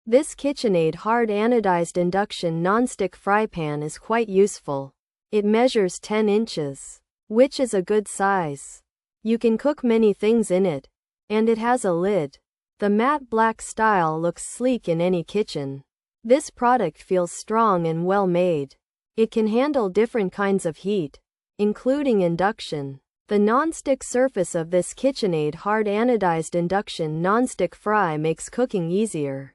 This KitchenAid hard anodized induction nonstick fry pan is quite useful. It measures 10 inches, which is a good size. You can cook many things in it, and it has a lid. The matte black style looks sleek in any kitchen. This product feels strong and well made. It can handle different kinds of heat, including induction. The non-stick surface of this KitchenAid hard anodized induction non-stick fry makes cooking easier.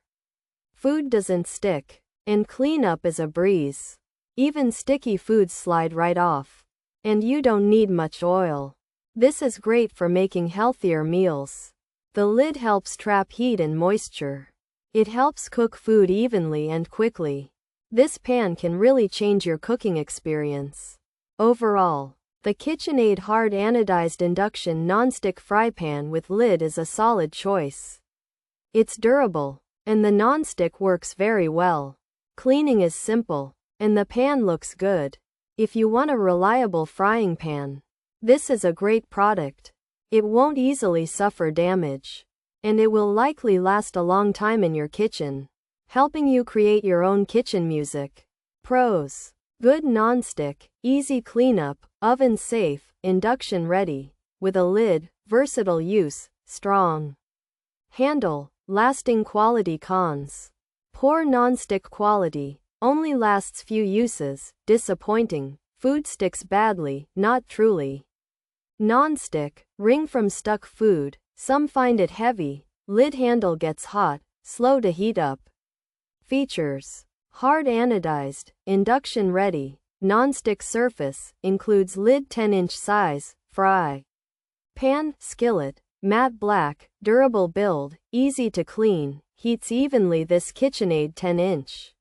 Food doesn't stick, and cleanup is a breeze. Even sticky foods slide right off, and you don't need much oil. This is great for making healthier meals. The lid helps trap heat and moisture. It helps cook food evenly and quickly. This pan can really change your cooking experience. Overall, the KitchenAid hard anodized induction nonstick fry pan with lid is a solid choice. It's durable, and the nonstick works very well. Cleaning is simple, and the pan looks good. If you want a reliable frying pan, this is a great product. It won't easily suffer damage, and it will likely last a long time in your kitchen, helping you create your own kitchen music. Pros: good nonstick, easy cleanup, oven safe, induction ready, with a lid, versatile use, strong handle, lasting quality. Cons: poor nonstick quality, only lasts few uses, disappointing, food sticks badly, not truly nonstick, ring from stuck food, some find it heavy, lid handle gets hot, slow to heat up. Features: hard anodized, induction ready, non-stick surface, includes lid 10-inch size, fry pan, skillet, matte black, durable build, easy to clean, heats evenly. This KitchenAid 10-inch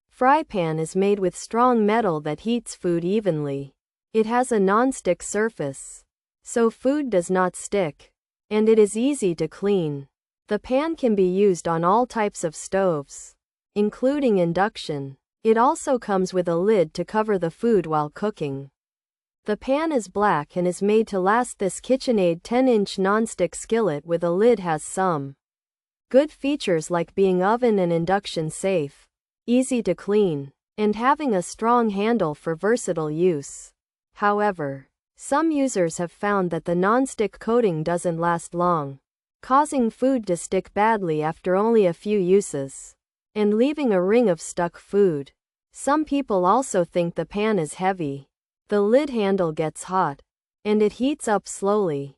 fry pan is made with strong metal that heats food evenly. It has a non-stick surface, so food does not stick, and it is easy to clean. The pan can be used on all types of stoves, including induction. It also comes with a lid to cover the food while cooking. The pan is black and is made to last. This KitchenAid 10-inch nonstick skillet with a lid has some good features like being oven and induction safe, easy to clean, and having a strong handle for versatile use. However, some users have found that the nonstick coating doesn't last long, causing food to stick badly after only a few uses, and leaving a ring of stuck food. Some people also think the pan is heavy. The lid handle gets hot, and it heats up slowly.